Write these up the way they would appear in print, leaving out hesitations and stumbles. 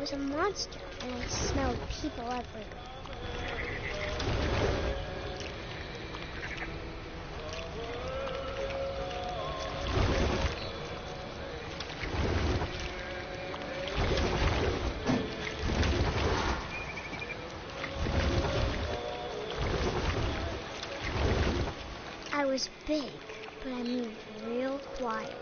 was a monster, and I smelled people everywhere. I was big, but I moved real quiet.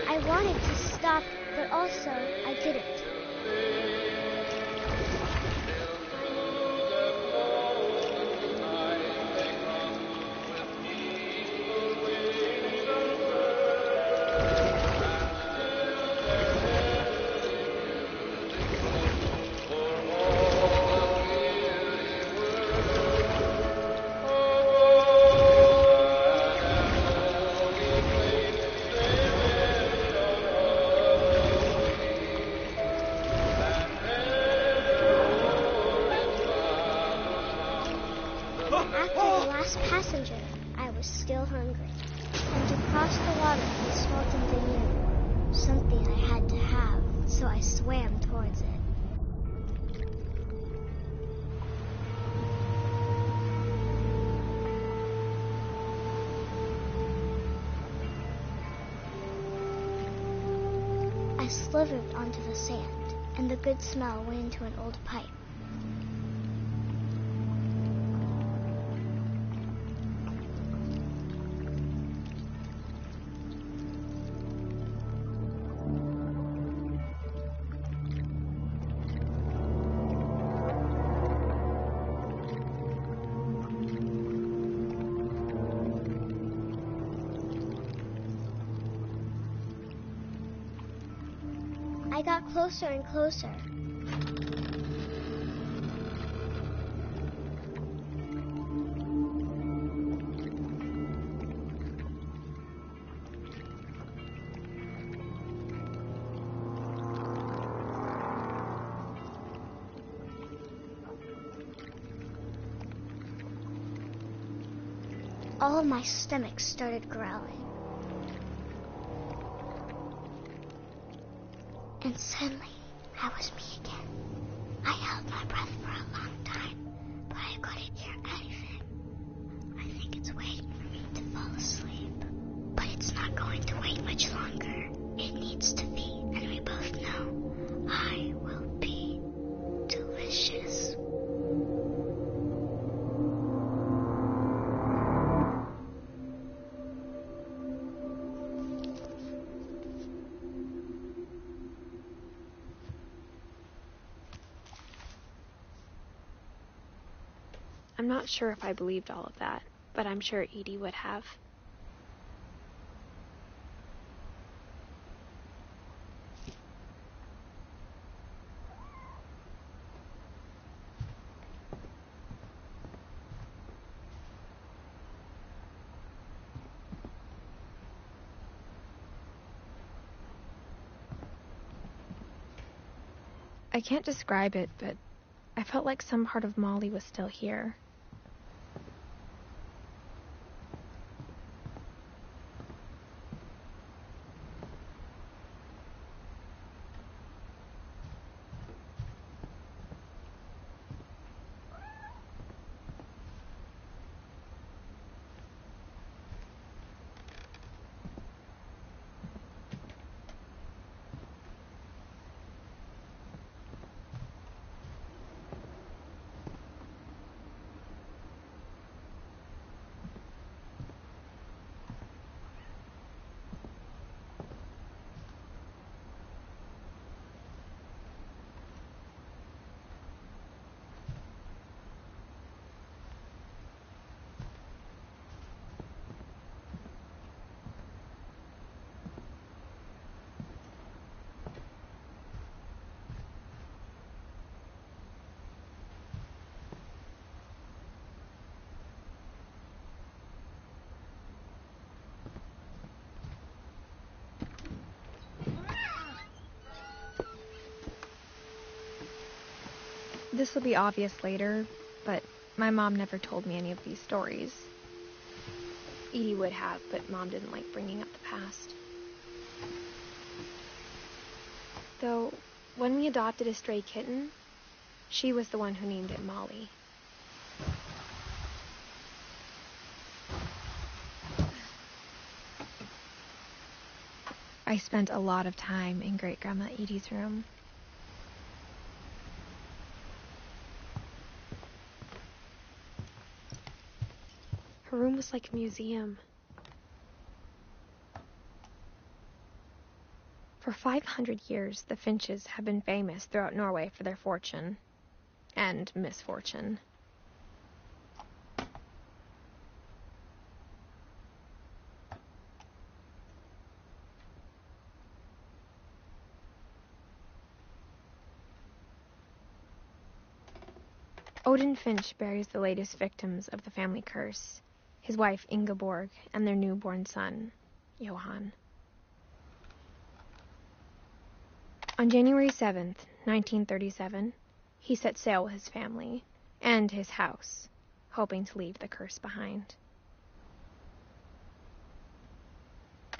I wanted to stop, but also I didn't. Passenger, I was still hungry, and to cross the water and swim into the new, something I had to have, so I swam towards it. I slithered onto the sand, and the good smell went into an old pipe. I got closer and closer. All of my stomach started growling. And suddenly, I was me again. I held my breath for a long time, but I couldn't hear anything. I think it's waiting for me to fall asleep. But it's not going to wait much longer. It needs to be, and we both know I will be delicious. I'm not sure if I believed all of that, but I'm sure Edie would have. I can't describe it, but I felt like some part of Molly was still here. This will be obvious later, but my mom never told me any of these stories. Edie would have, but Mom didn't like bringing up the past. Though, when we adopted a stray kitten, she was the one who named it Molly. I spent a lot of time in Great-Grandma Edie's room. Her room was like a museum. For 500 years, the Finches have been famous throughout Norway for their fortune and misfortune. Odin Finch buries the latest victims of the family curse, his wife Ingeborg and their newborn son, Johan. On January 7th, 1937, he set sail with his family and his house, hoping to leave the curse behind.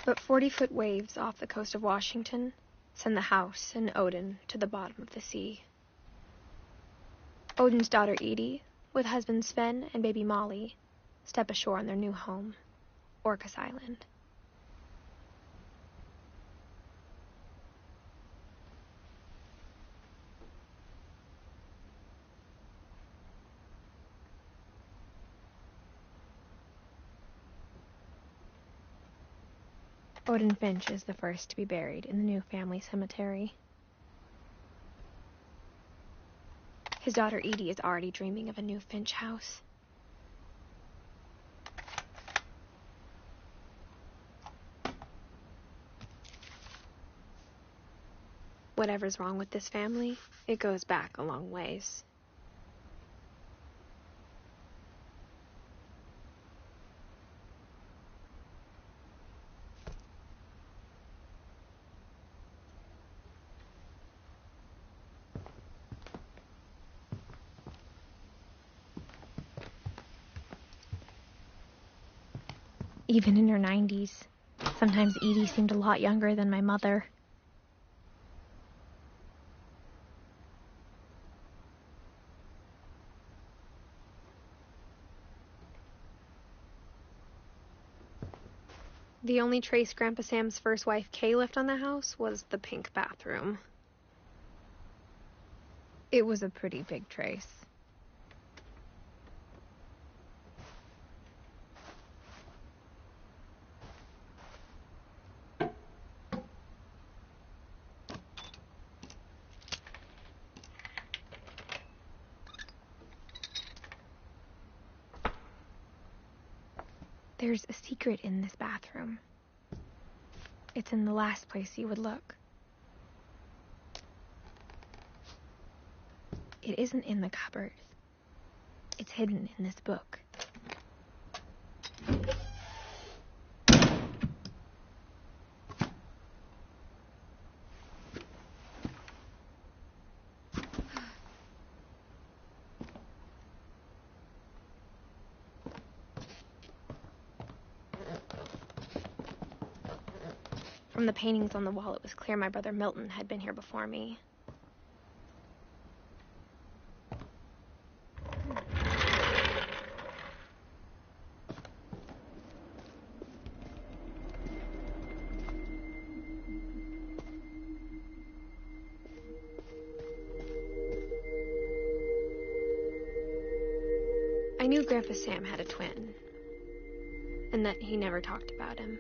But 40-foot waves off the coast of Washington send the house and Odin to the bottom of the sea. Odin's daughter Edie, with husband Sven and baby Molly, step ashore on their new home, Orcas Island. Odin Finch is the first to be buried in the new family cemetery. His daughter Edie is already dreaming of a new Finch house. Whatever's wrong with this family, it goes back a long ways. Even in her 90s, sometimes Edie seemed a lot younger than my mother. The only trace Grandpa Sam's first wife, Kay, left on the house was the pink bathroom. It was a pretty big trace. There's a secret in this bathroom. It's in the last place you would look. It isn't in the cupboard. It's hidden in this book. From the paintings on the wall, it was clear my brother Milton had been here before me. I knew Grandpa Sam had a twin, and that he never talked about him.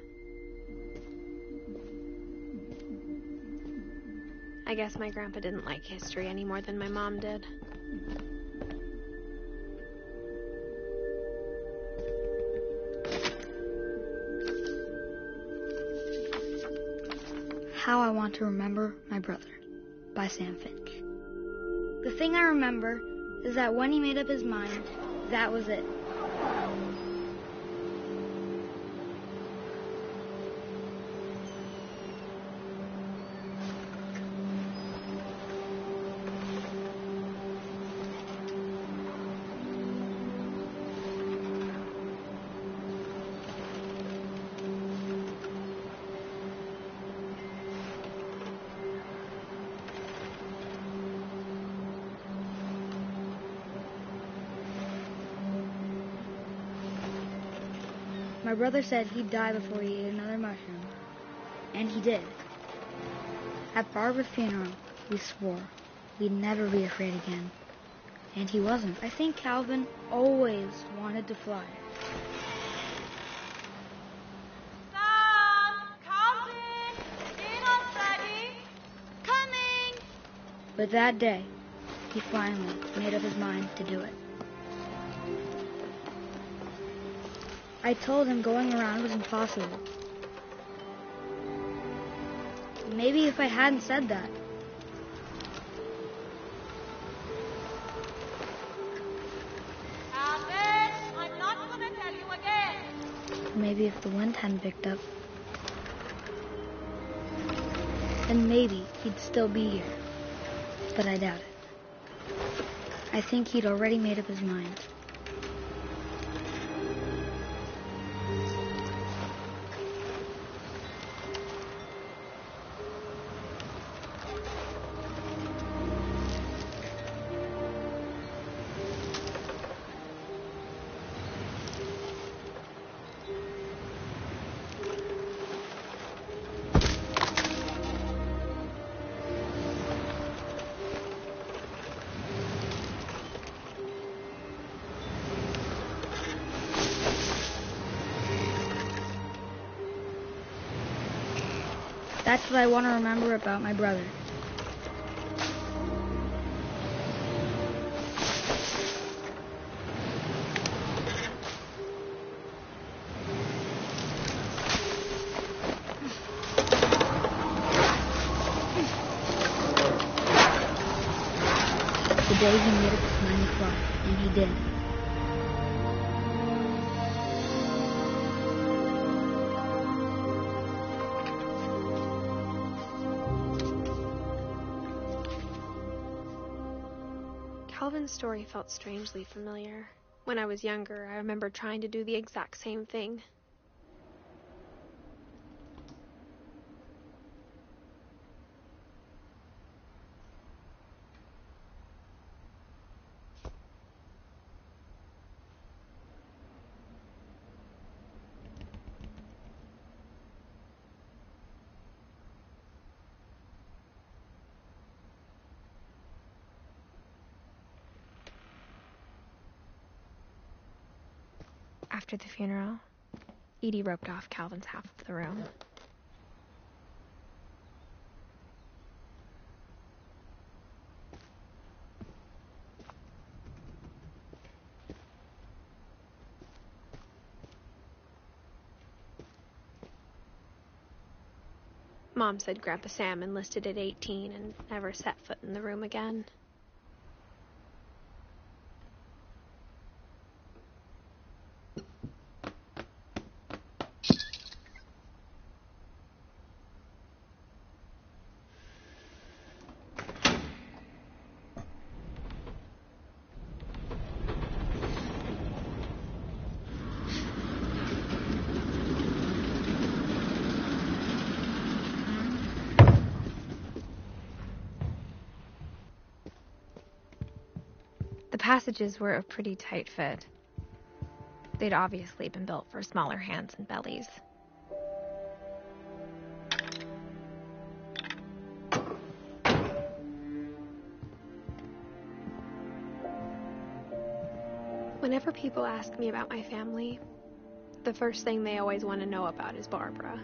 I guess my grandpa didn't like history any more than my mom did. How I Want to Remember My Brother by Sam Finch. The thing I remember is that when he made up his mind, that was it. My brother said he'd die before he ate another mushroom. And he did. At Barbara's funeral, we swore we'd never be afraid again. And he wasn't. I think Calvin always wanted to fly. Sam! Calvin! Dinner's ready! Coming! But that day, he finally made up his mind to do it. I told him going around was impossible. Maybe if I hadn't said that. Calvin, I'm not going to tell you again. Maybe if the wind hadn't picked up. And maybe he'd still be here. But I doubt it. I think he'd already made up his mind. That's what I want to remember about my brother. The day he made up his mind to fly, and he did. Calvin's story felt strangely familiar. When I was younger, I remember trying to do the exact same thing. After the funeral, Edie roped off Calvin's half of the room. Mom said Grandpa Sam enlisted at 18 and never set foot in the room again. The passages were a pretty tight fit. They'd obviously been built for smaller hands and bellies. Whenever people ask me about my family, the first thing they always want to know about is Barbara.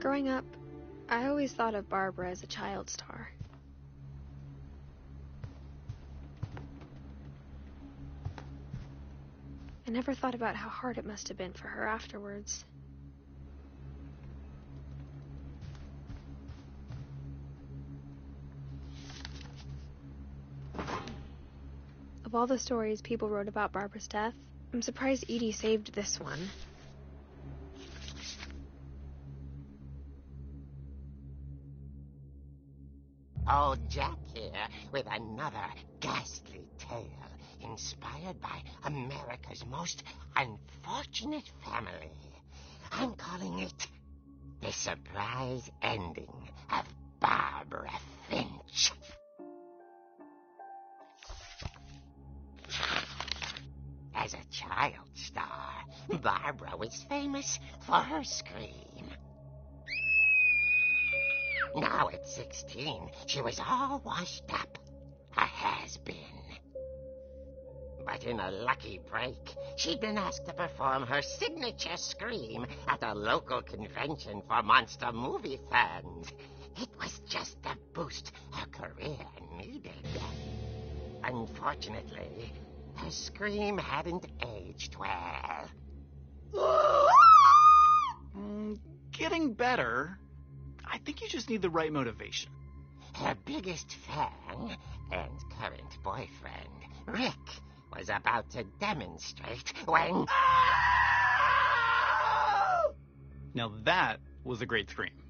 Growing up, I always thought of Barbara as a child star. I never thought about how hard it must have been for her afterwards. Of all the stories people wrote about Barbara's death, I'm surprised Edie saved this one. Old Jack here with another ghastly tale inspired by America's most unfortunate family. I'm calling it The Surprise Ending of Barbara Finch. As a child star, Barbara was famous for her scream. Now at 16, she was all washed up, a has-been. But in a lucky break, she'd been asked to perform her signature scream at a local convention for monster movie fans. It was just the boost her career needed. Unfortunately, her scream hadn't aged well. Getting better. I think you just need the right motivation. Her biggest fan and current boyfriend, Rick, was about to demonstrate when... Now that was a great scream.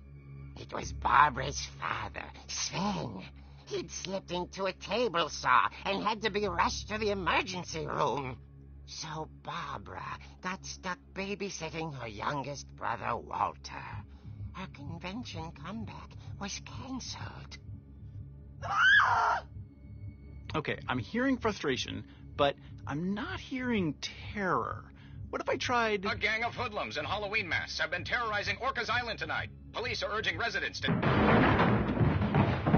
It was Barbara's father, Sven. He'd slipped into a table saw and had to be rushed to the emergency room. So Barbara got stuck babysitting her youngest brother, Walter. Her convention comeback was canceled. Okay, I'm hearing frustration, but I'm not hearing terror. What if I tried... A gang of hoodlums in Halloween masks have been terrorizing Orcas Island tonight. Police are urging residents to...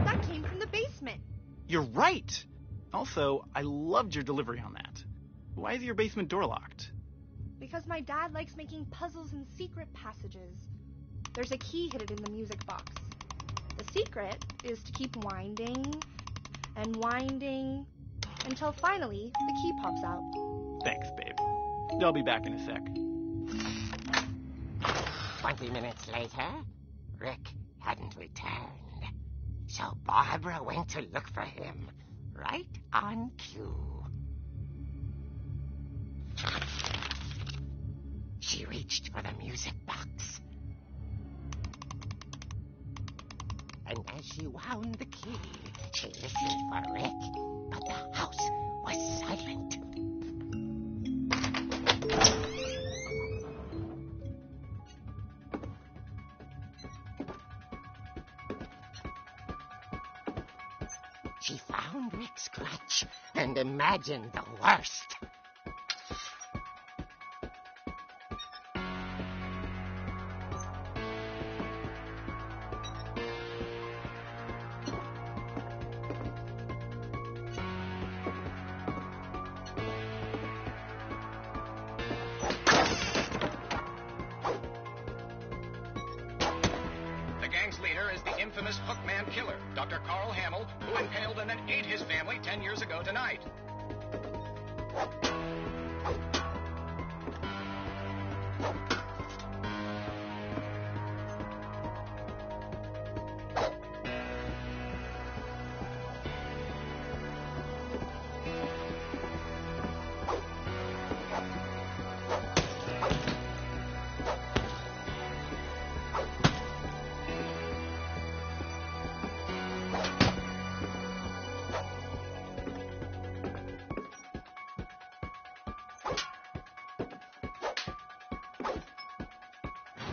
That came from the basement. You're right! Also, I loved your delivery on that. Why is your basement door locked? Because my dad likes making puzzles and secret passages. There's a key hidden in the music box. The secret is to keep winding and winding until finally the key pops out. Thanks, babe. I'll be back in a sec. 20 minutes later, Rick hadn't returned. So Barbara went to look for him, right on cue. She reached for the music box. And as she wound the key, she listened for Rick, but the house was silent. She found Rick's crutch and imagined the worst. tonight's leader is the infamous Hookman killer, Dr. Carl Hamill, who impaled and then ate his family 10 years ago tonight.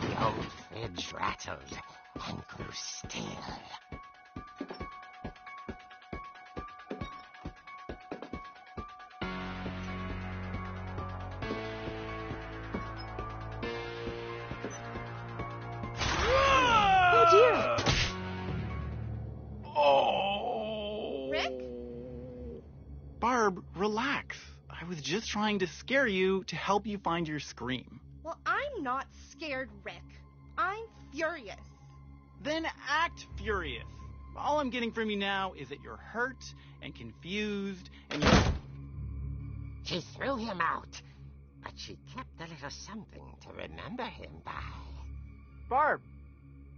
The old fridge rattled and grew still. Oh, dear. Oh! Rick? Barb, relax. I was just trying to scare you to help you find your scream. Well, I'm not scared, Rick. I'm furious. Then act furious. All I'm getting from you now is that you're hurt and confused and you're... She threw him out, but she kept a little something to remember him by. Barb,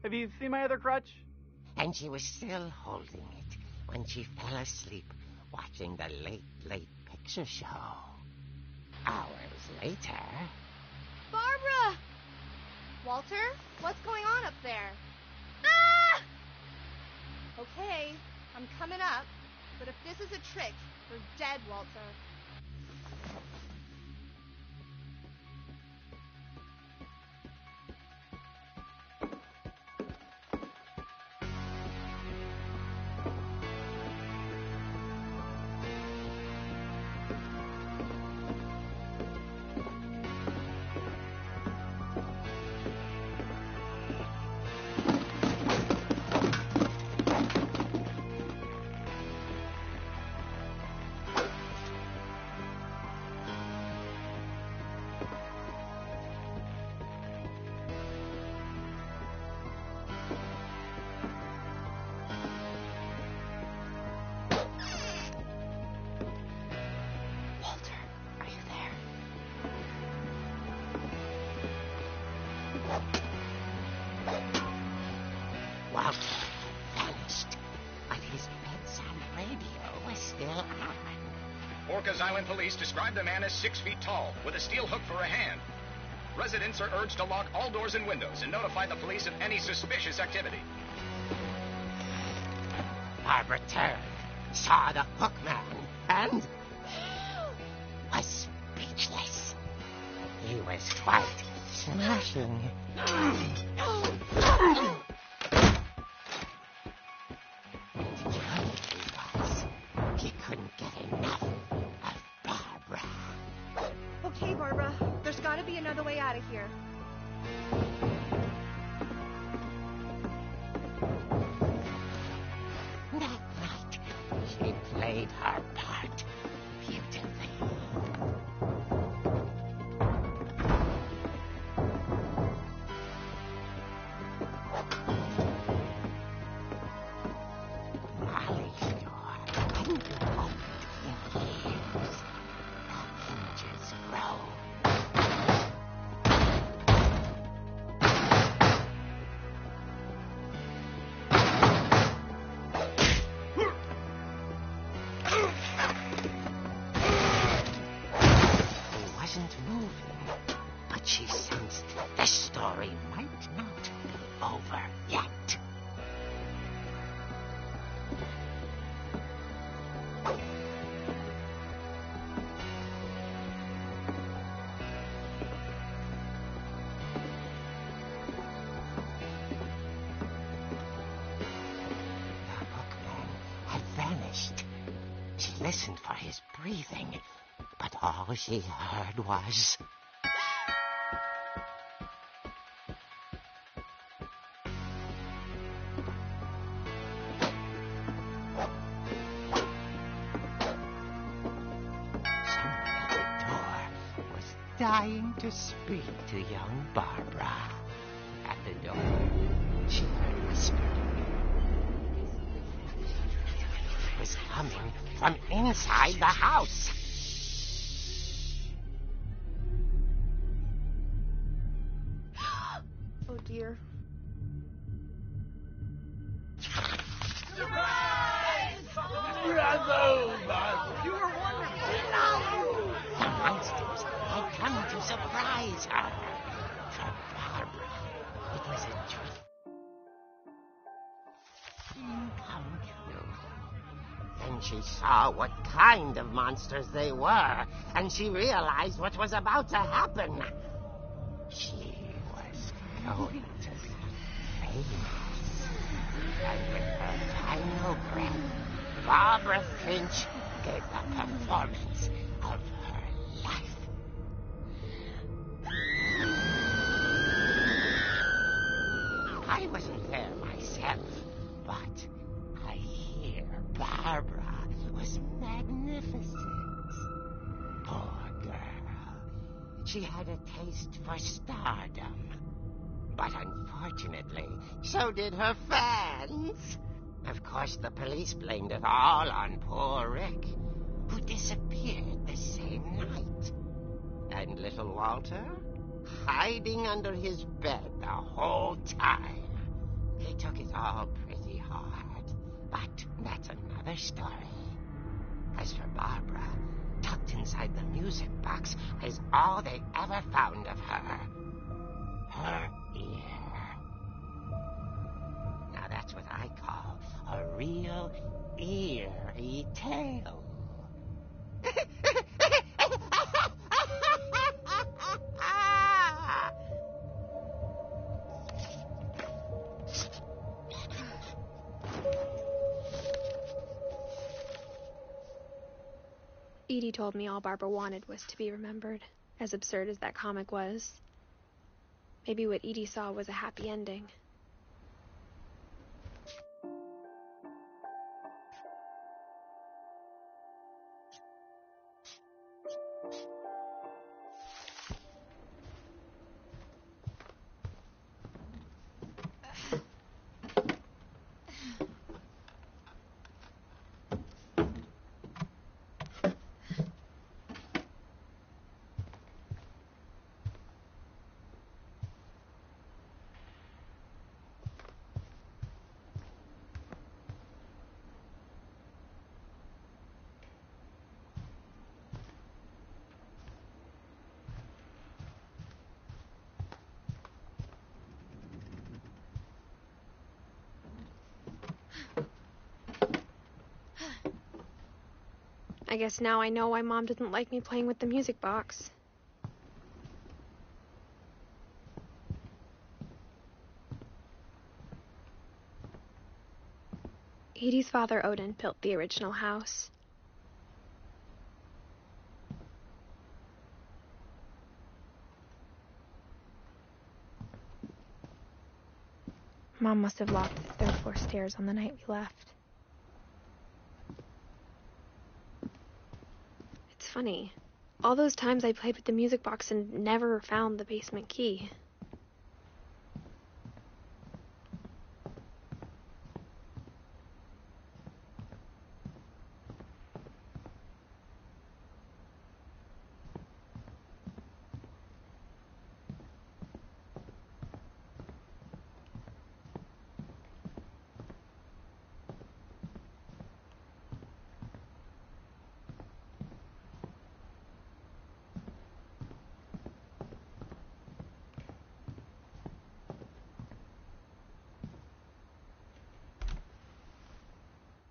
have you seen my other crutch? And she was still holding it when she fell asleep watching the late picture show. Hours later... Barbara! Walter, what's going on up there? Ah! Okay, I'm coming up, but if this is a trick, you're dead, Walter. Walter vanished, but his bedside radio was still on. Orcas Island police describe the man as 6 feet tall, with a steel hook for a hand. Residents are urged to lock all doors and windows and notify the police of any suspicious activity. Barbara turned, saw the hookman, and was speechless. He was quite smashing. He couldn't get enough of Barbara. Okay, Barbara, there's gotta be another way out of here. That night, she played her part beautifully. Molly's door hadn't been opened in years. The hinges grow. He wasn't moving, but she sensed the story might not be over yet. The hookman had vanished. She listened for his breathing, but all she heard was... Someone at the door was dying to speak to young Barbara. At the door, she heard whispers. coming from inside the house. Oh dear. You were wonderful. The monsters had come to surprise her. For Barbara, it was a dream come true. Then she saw what kind of monsters they were, and she realized what was about to happen. She was going to be famous. And with her final breath, Barbara Finch gave the performance of her life. I wasn't there myself, but I hear Barbara was magnificent. Poor girl. She had a taste for stardom. But unfortunately, so did her fans. Of course, the police blamed it all on poor Rick, who disappeared the same night. And little Walter, hiding under his bed the whole time. They took it all pretty hard, but that's another story. As for Barbara, tucked inside the music box is all they ever found of her. Her ear. Now that's what I call a real eerie tale. Edie told me all Barbara wanted was to be remembered, as absurd as that comic was. Maybe what Edie saw was a happy ending. I guess now I know why Mom didn't like me playing with the music box. Edie's father, Odin, built the original house. Mom must have locked the third floor stairs on the night we left. It's funny. All those times I played with the music box and never found the basement key.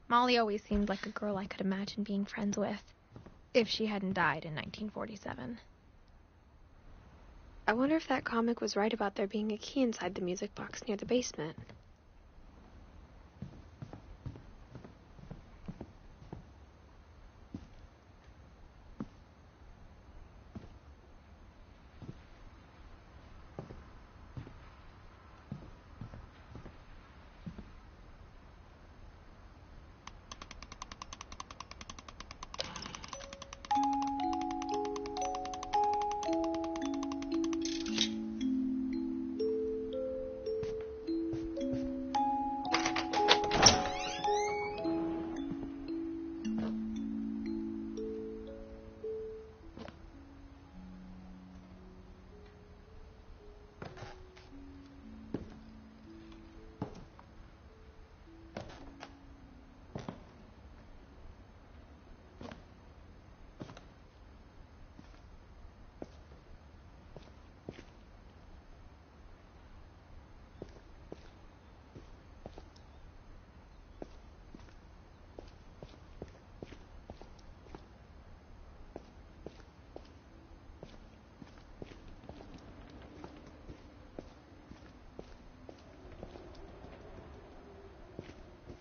Molly always seemed like a girl I could imagine being friends with, if she hadn't died in 1947. I wonder if that comic was right about there being a key inside the music box near the basement.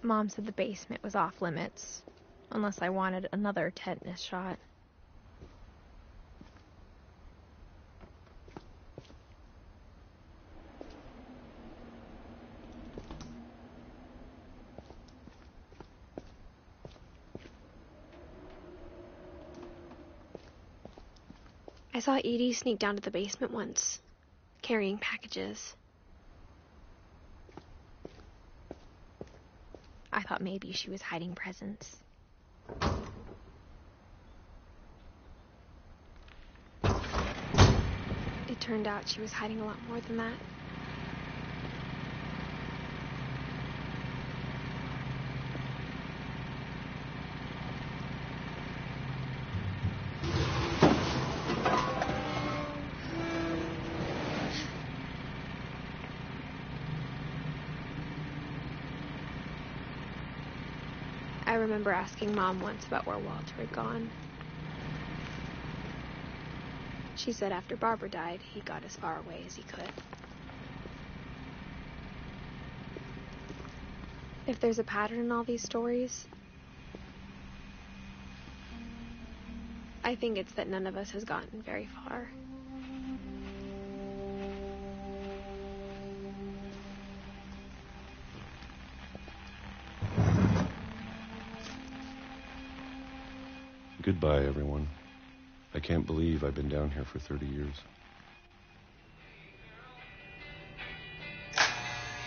Mom said the basement was off limits, unless I wanted another tetanus shot. I saw Edie sneak down to the basement once, carrying packages. I thought maybe she was hiding presents. It turned out she was hiding a lot more than that. I remember asking Mom once about where Walter had gone. She said after Barbara died, he got as far away as he could. If there's a pattern in all these stories, I think it's that none of us has gotten very far. Goodbye, everyone. I can't believe I've been down here for 30 years.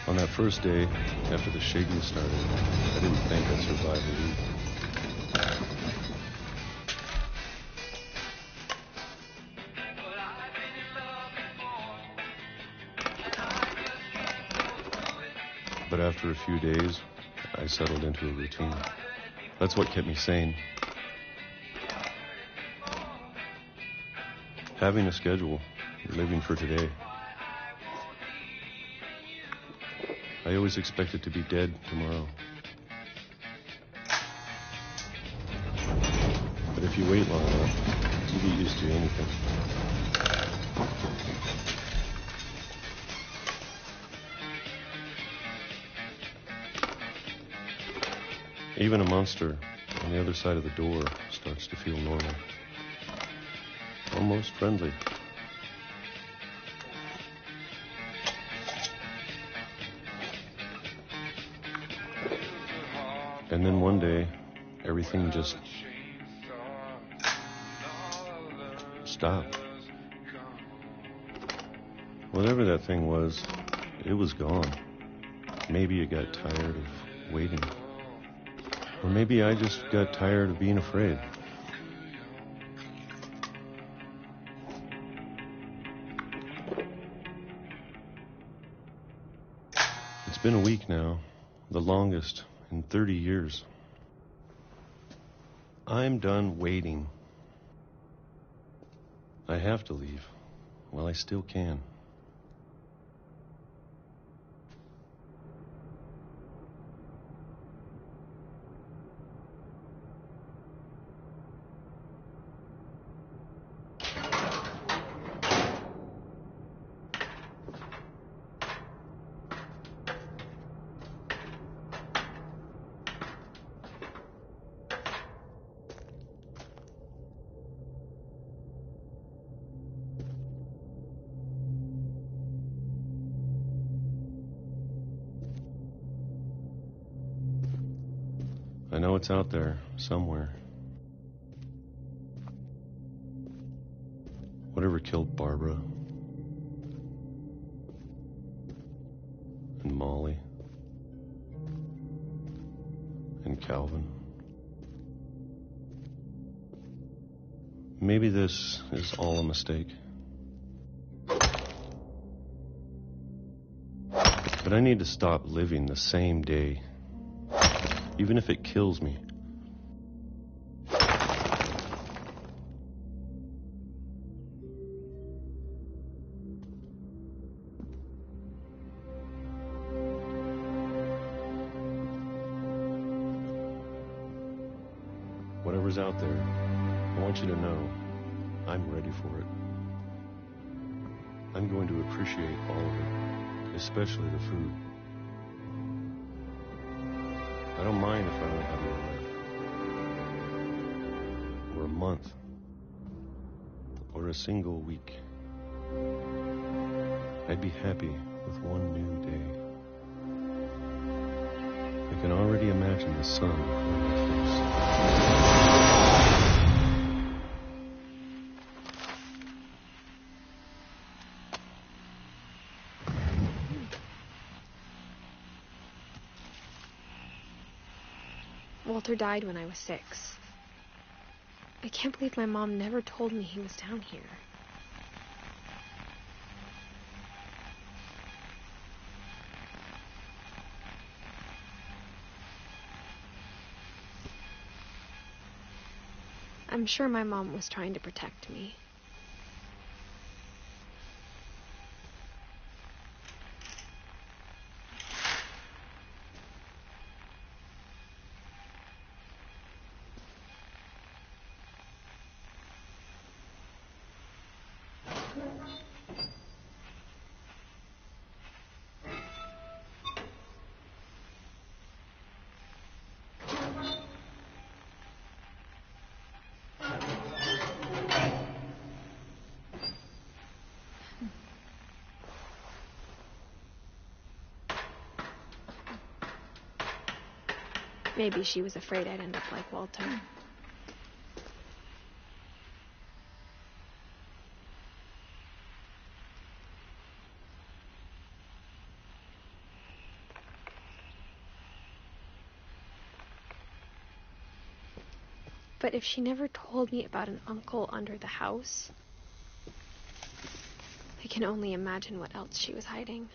On that first day, after the shaking started, I didn't think I'd survive a week. But after a few days, I settled into a routine. That's what kept me sane. Having a schedule, living for today. I always expected to be dead tomorrow. But if you wait long enough, you get used to anything. Even a monster on the other side of the door starts to feel normal. Almost friendly. And then one day, everything just stopped. Whatever that thing was, it was gone. Maybe it got tired of waiting. Or maybe I just got tired of being afraid. It's been a week now, the longest in 30 years. I'm done waiting. I have to leave while I still can. I know it's out there, somewhere. Whatever killed Barbara and Molly and Calvin. Maybe this is all a mistake. But I need to stop living the same day. Even if it kills me. Whatever's out there, I want you to know I'm ready for it. I'm going to appreciate all of it, especially the food. mind if I went underwater. Or a month. Or a single week. I'd be happy with one new day. I can already imagine the sun before my face. Walter died when I was 6. I can't believe my mom never told me he was down here. I'm sure my mom was trying to protect me. Maybe she was afraid I'd end up like Walter. But if she never told me about an uncle under the house, I can only imagine what else she was hiding.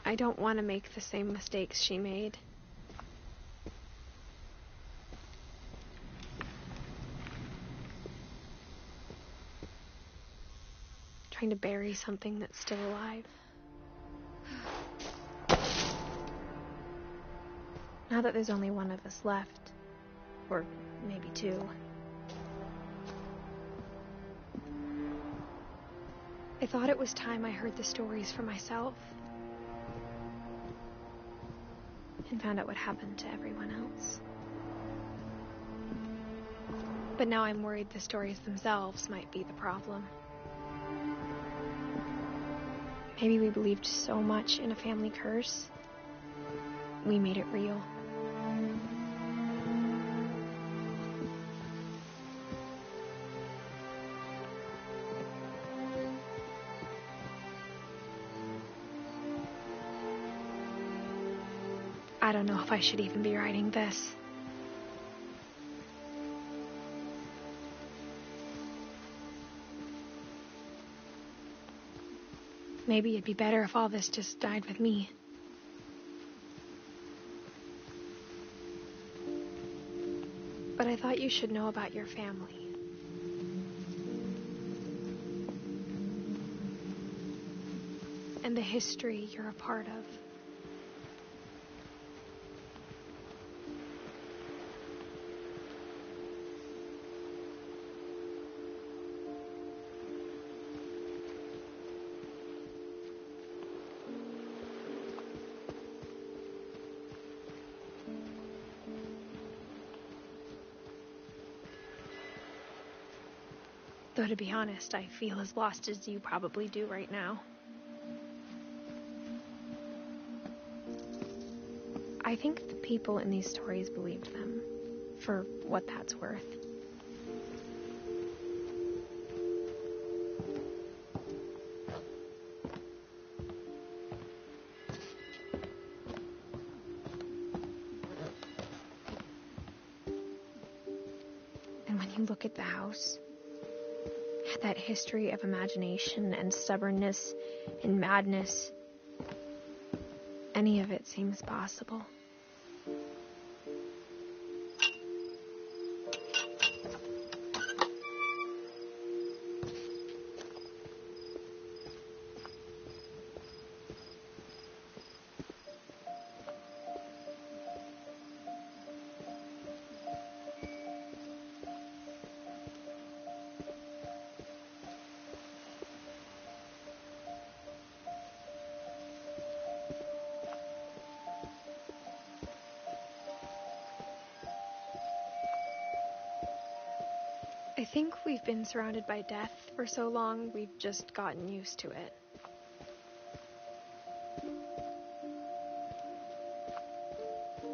I don't want to make the same mistakes she made. Trying to bury something that's still alive. Now that there's only one of us left, or maybe 2, I thought it was time I heard the stories for myself and found out what happened to everyone else. But now I'm worried the stories themselves might be the problem. Maybe we believed so much in a family curse, we made it real. I don't know if I should even be writing this. Maybe it'd be better if all this just died with me. But I thought you should know about your family. And the history you're a part of. Though to be honest, I feel as lost as you probably do right now. I think the people in these stories believed them, for what that's worth. And when you look at the house, that history of imagination and stubbornness and madness, any of it seems possible. I think we've been surrounded by death for so long, we've just gotten used to it.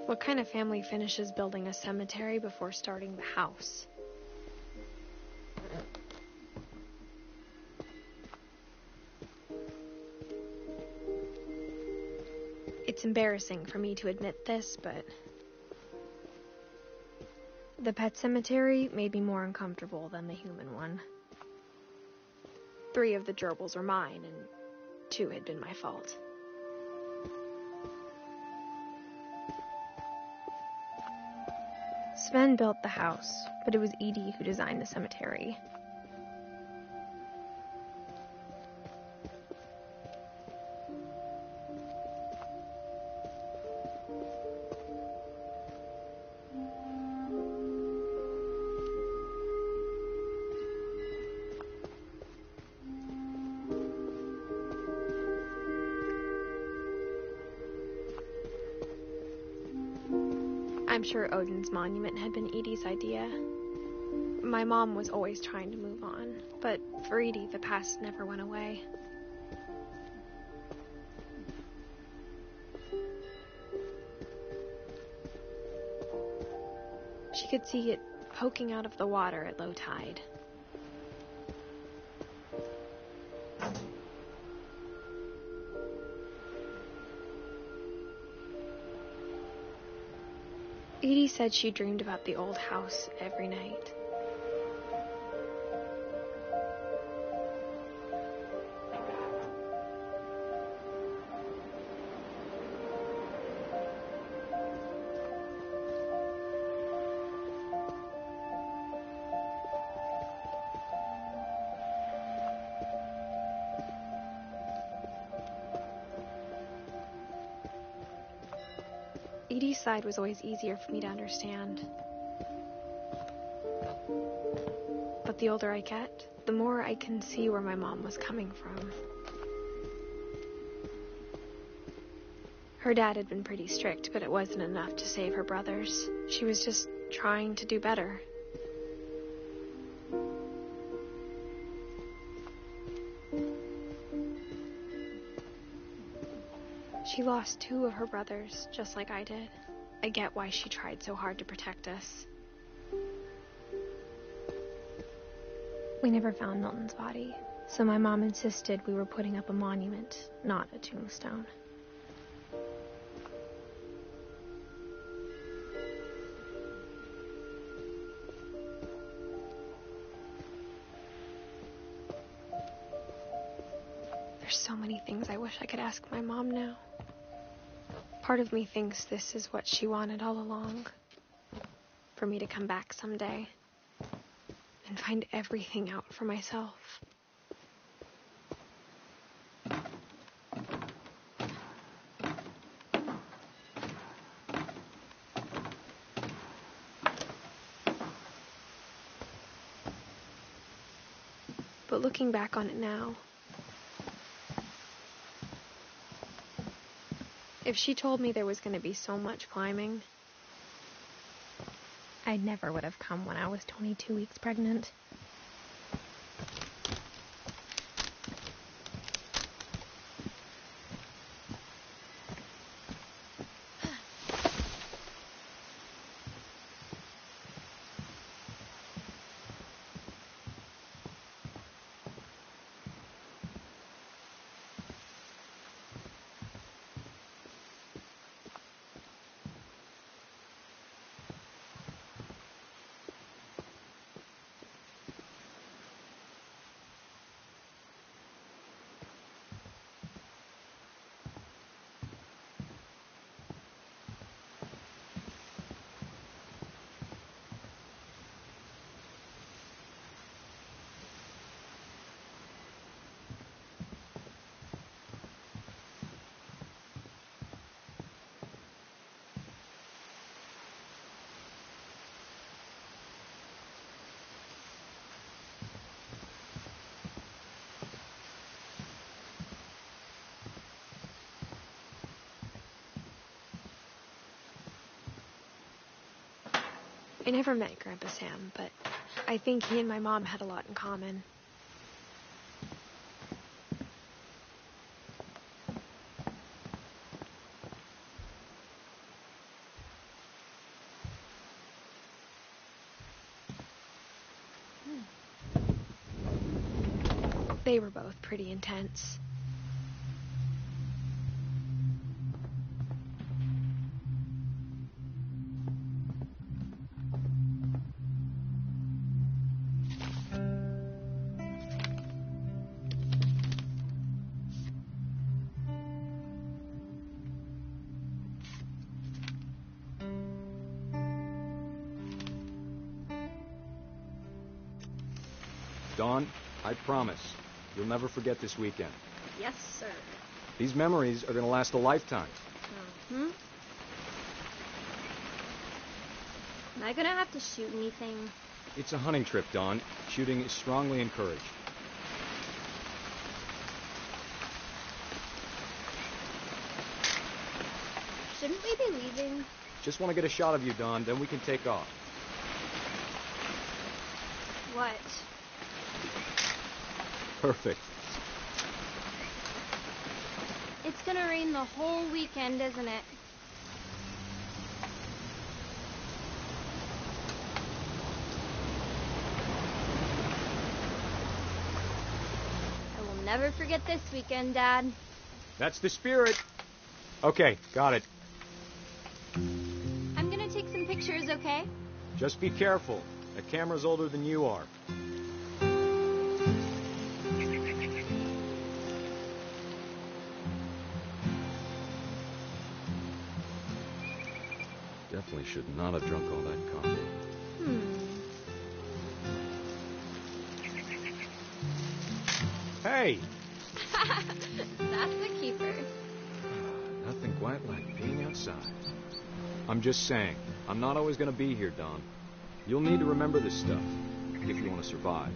What kind of family finishes building a cemetery before starting the house? It's embarrassing for me to admit this, but the pet cemetery made me more uncomfortable than the human one. 3 of the gerbils were mine, and 2 had been my fault. Sven built the house, but it was Edie who designed the cemetery. I'm sure Odin's monument had been Edie's idea. My mom was always trying to move on, but for Edie, the past never went away. She could see it poking out of the water at low tide. Edie said she dreamed about the old house every night. Edie's side was always easier for me to understand. But the older I get, the more I can see where my mom was coming from. Her dad had been pretty strict, but it wasn't enough to save her brothers. She was just trying to do better. She lost 2 of her brothers, just like I did. I get why she tried so hard to protect us. We never found Milton's body, so my mom insisted we were putting up a monument, not a tombstone. There's so many things I wish I could ask my mom now. Part of me thinks this is what she wanted all along. For me to come back someday and find everything out for myself. But looking back on it now, if she told me there was going to be so much climbing, I never would have come when I was 22 weeks pregnant. I never met Grandpa Sam, but I think he and my mom had a lot in common. They were both pretty intense. Dawn, I promise, you'll never forget this weekend. Yes, sir. These memories are going to last a lifetime. Am I gonna have to shoot anything? It's a hunting trip, Dawn. Shooting is strongly encouraged. Shouldn't we be leaving? Just want to get a shot of you, Dawn, then we can take off. What? Perfect. It's gonna rain the whole weekend, isn't it? I will never forget this weekend, Dad. That's the spirit. Okay, got it. I'm gonna take some pictures, okay? Just be careful. That camera's older than you are. Definitely should not have drunk all that coffee. Hey! That's a keeper. Nothing quite like being outside. I'm just saying, I'm not always going to be here, Don. You'll need to remember this stuff if you want to survive.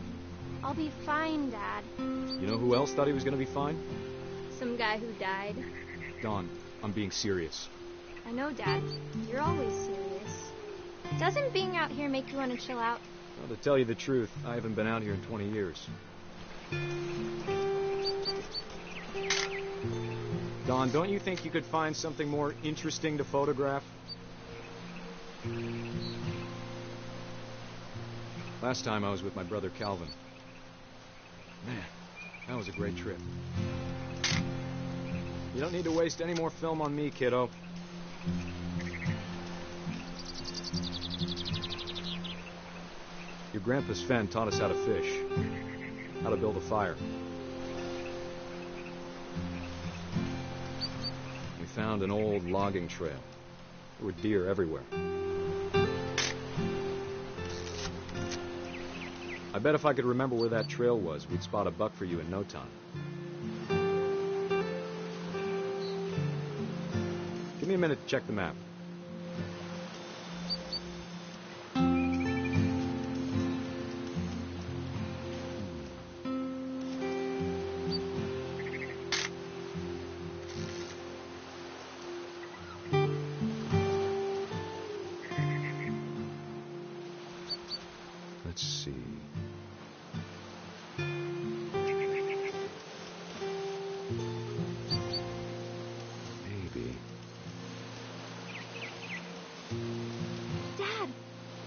I'll be fine, Dad. You know who else thought he was going to be fine? Some guy who died. Don, I'm being serious. I know, Dad. You're always serious. Doesn't being out here make you want to chill out? Well, to tell you the truth, I haven't been out here in 20 years. Don, don't you think you could find something more interesting to photograph? Last time I was with my brother Calvin. Man, that was a great trip. You don't need to waste any more film on me, kiddo. Your grandpa Sven taught us how to fish, how to build a fire. We found an old logging trail. There were deer everywhere. I bet if I could remember where that trail was, we'd spot a buck for you in no time. Give me a minute to check the map. Let's see. Maybe. Dad!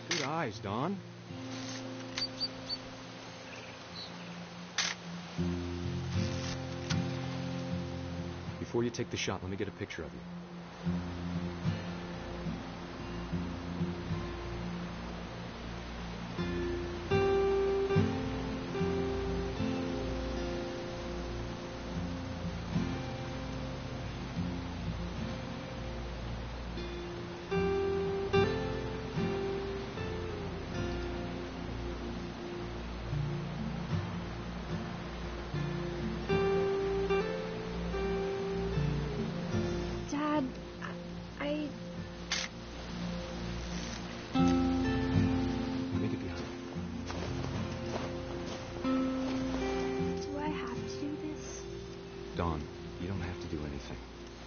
Good eyes, Don. Before you take the shot, let me get a picture of you. Dad, I... Let me get behind you. Do I have to do this? Don, you don't have to do anything.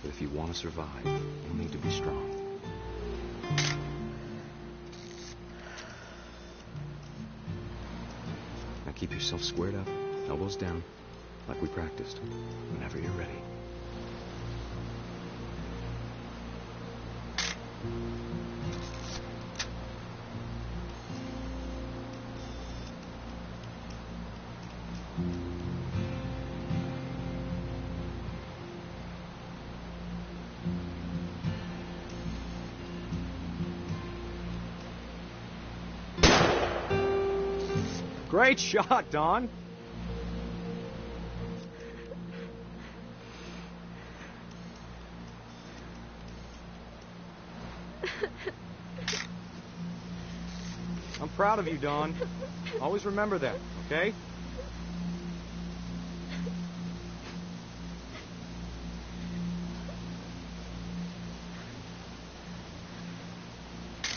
But if you want to survive, you'll need to be strong. Keep yourself squared up, elbows down, like we practiced, whenever you're ready. Great shot, Don. I'm proud of you, Don. Always remember that, okay?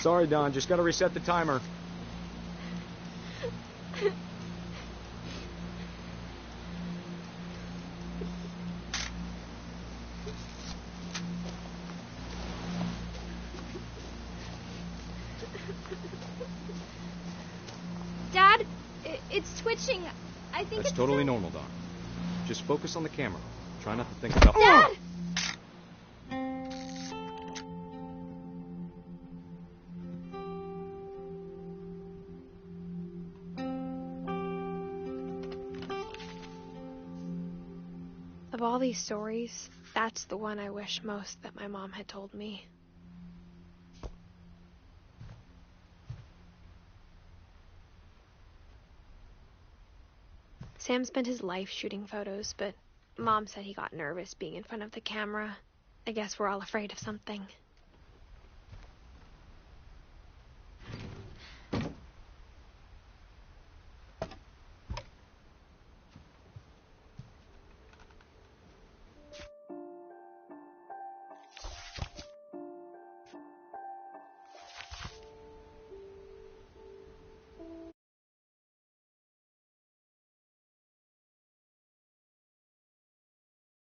Sorry, Don. Just gotta reset the timer. Dad, it's twitching. I think That's it's totally normal, Don. Just focus on the camera. Try not to think about... Dad! Of all these stories, that's the one I wish most that my mom had told me. Sam spent his life shooting photos, but Mom said he got nervous being in front of the camera. I guess we're all afraid of something.